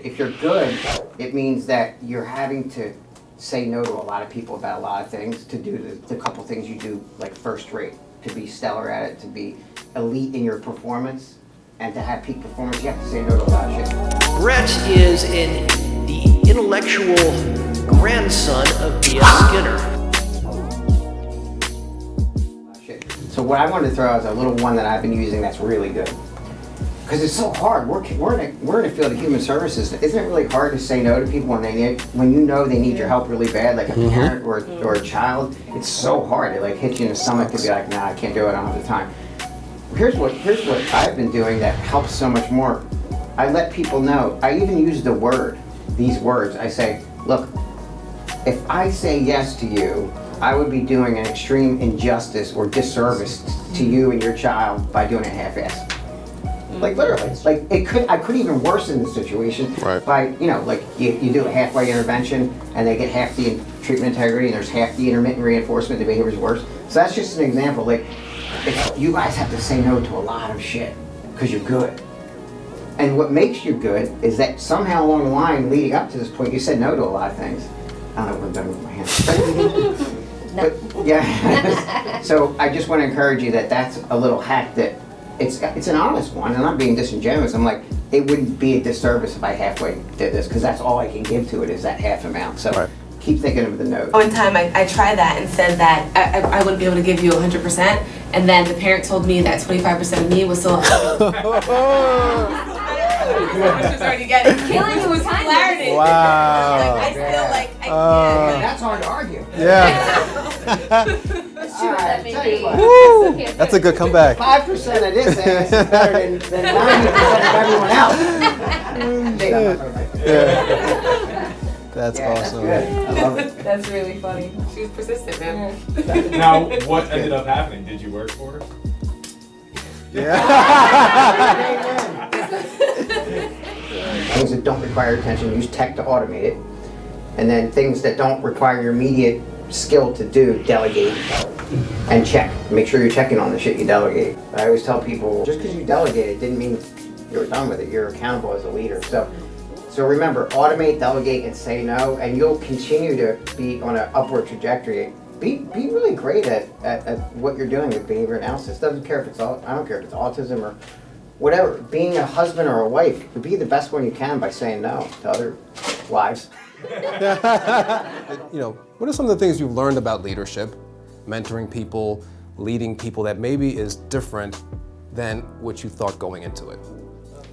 If you're good, it means that you're having to say no to a lot of people about a lot of things, to do the couple things you do like first rate, to be stellar at it, to be elite in your performance, and to have peak performance, you have to say no to a lot of shit. Brett is the intellectual grandson of B.S. Skinner. So what I wanted to throw out is a little one that I've been using that's really good. Because it's so hard. We're in a field of human services. Isn't it really hard to say no to people when you know they need your help really bad, like a parent or a child? It's so hard. It like hits you in the stomach to be like, nah, I can't do it. I don't have the time. Here's what I've been doing that helps so much more. I let people know. I even use these words. I say, look, if I say yes to you, I would be doing an extreme injustice or disservice to you and your child by doing it half-assed. Like literally, like I could even worsen the situation by, like you do a halfway intervention and they get half the treatment integrity and there's half the intermittent reinforcement, the behavior is worse. So that's just an example. Like, you guys have to say no to a lot of shit because you're good. And what makes you good is that somehow along the line leading up to this point, you said no to a lot of things. I don't know what I'm done with my hands. But yeah, so I just want to encourage you that that's a little hack that it's an honest one, and I'm not being disingenuous. I'm like, it wouldn't be a disservice if I halfway did this, because that's all I can give to it is that half amount. So keep thinking of the note. One time I tried that and said that I wouldn't be able to give you 100%, and then the parent told me that 25% of me was still was already getting killing it with clarity. Wow. Like, I feel like I can't. That's hard to argue. Yeah. Woo! That's a good comeback. 5% of this ass is better than 90% of everyone else. Yeah. That's awesome. That's good. I love it. That's really funny. She was persistent, man. Now, what ended up happening? Did you work for her? Yeah. Things that don't require attention, use tech to automate it. And then things that don't require your immediate skill to do, delegate and check. Make sure you're checking on the shit you delegate. I always tell people, just because you delegated didn't mean you're done with it. You're accountable as a leader. So remember, automate, delegate, and say no, and you'll continue to be on an upward trajectory. Be really great at what you're doing with behavior analysis. Doesn't care if it's I don't care if it's autism or whatever. Being a husband or a wife, be the best one you can by saying no to other wives. What are some of the things you've learned about leadership, mentoring people, leading people that maybe is different than what you thought going into it?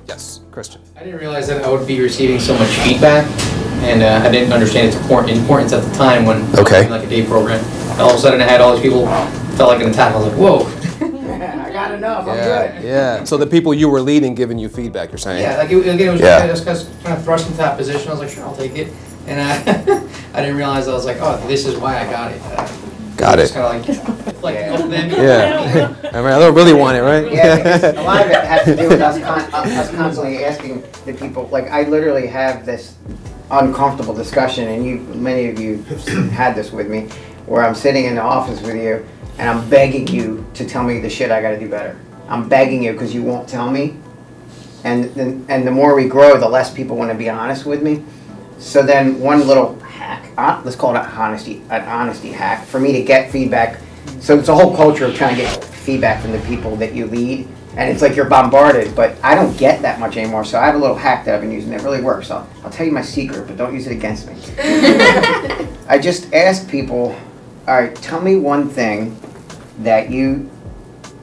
Yes, Christian. I didn't realize that I would be receiving so much feedback, and I didn't understand its importance at the time when I was doing like a day program. And all of a sudden I had all these people, felt like an attack. I was like, whoa. I got enough, I'm good. Yeah, so the people you were leading giving you feedback, you're saying? Yeah, like again, it was just kind of thrust into that position. I was like, sure, I'll take it. And I didn't realize, I was like, oh, this is why I got it. Got it. Kind of like them. Yeah. I don't really want it, right? Yeah, because a lot of it has to do with us constantly asking the people. Like, I literally have this uncomfortable discussion, and many of you had this with me, where I'm sitting in the office with you, and I'm begging you to tell me the shit I got to do better. I'm begging you because you won't tell me, and the more we grow, the less people want to be honest with me. So then one little hack, let's call it an honesty hack, for me to get feedback. So it's a whole culture of trying to get feedback from the people that you lead, and it's like you're bombarded, but I don't get that much anymore, so I have a little hack that I've been using that really works. I'll tell you my secret, but don't use it against me. I just ask people, all right, tell me one thing that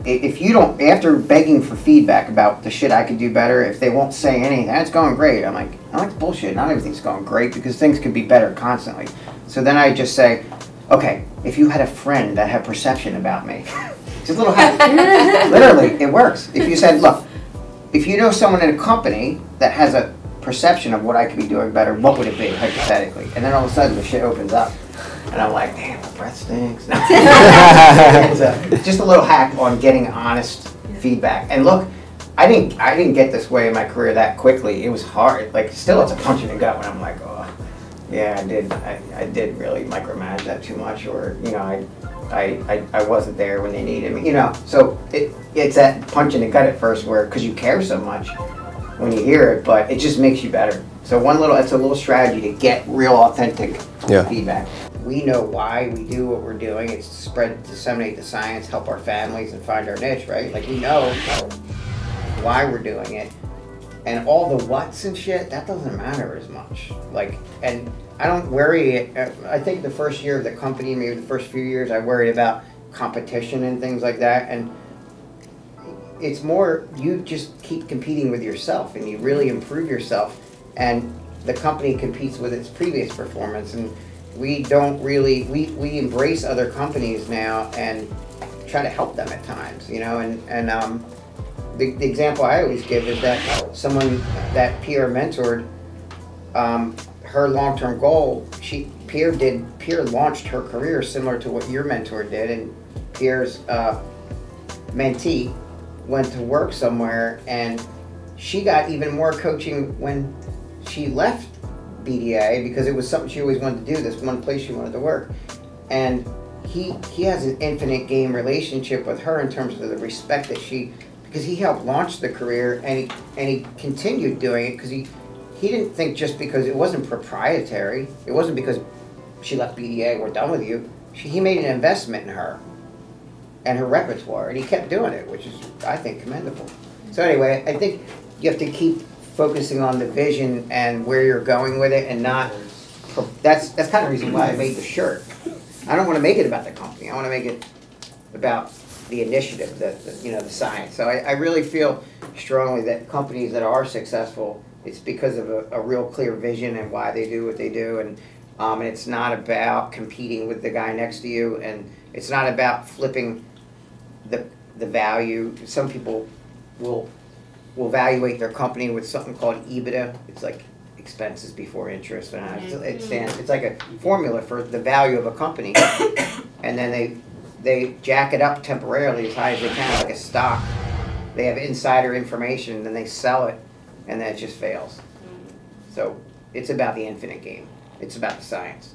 if you don't, after begging for feedback about the shit I could do better, if they won't say anything, that's going great. I'm like, that's bullshit. Not everything's going great because things could be better constantly. So then I just say, okay, if you had a friend that had perception about me, just a little hack. Literally, it works. If you said, look, if you know someone in a company that has a perception of what I could be doing better, what would it be, hypothetically? And then all of a sudden the shit opens up. And I'm like, damn, my breath stinks. Just a little hack on getting honest feedback. And look, I didn't get this way in my career that quickly. It was hard. Like, still, it's a punch in the gut when I'm like, oh, yeah, I did really micromanage that too much, or I wasn't there when they needed me. So it's that punch in the gut at first, where because you care so much when you hear it, but it just makes you better. So it's a little strategy to get real authentic feedback. We know why we do what we're doing. It's to spread, disseminate the science, help our families, and find our niche, right? Like, we know why we're doing it. And all the what's and shit, that doesn't matter as much. Like, and I don't worry. I think the first year of the company, maybe the first few years, I worried about competition and things like that. And it's more, you just keep competing with yourself and you really improve yourself. And the company competes with its previous performance. And we don't really, we embrace other companies now and try to help them at times, you know, the example I always give is that someone that Pierre mentored, her long-term goal, Pierre launched her career similar to what your mentor did, and Pierre's mentee went to work somewhere, and she got even more coaching when she left BDA because it was something she always wanted to do, this one place she wanted to work. And he has an infinite game relationship with her in terms of the respect that because he helped launch the career, and he continued doing it because he didn't think just because it wasn't proprietary, it wasn't because she left BDA, we're done with you. He made an investment in her and her repertoire, and he kept doing it, which is, I think, commendable. So anyway, I think you have to keep focusing on the vision and where you're going with it, and not, that's kind of the reason why I made the shirt. I don't want to make it about the company. I want to make it about the initiative, the science. So I really feel strongly that companies that are successful, it's because of a real clear vision and why they do what they do, and it's not about competing with the guy next to you, and it's not about flipping the value. Some people will evaluate their company with something called EBITDA. It's like expenses before interest, and it's like a formula for the value of a company, and then they jack it up temporarily as high as they can, like a stock. They have insider information, and then they sell it, and then it just fails. So it's about the infinite game. It's about the science.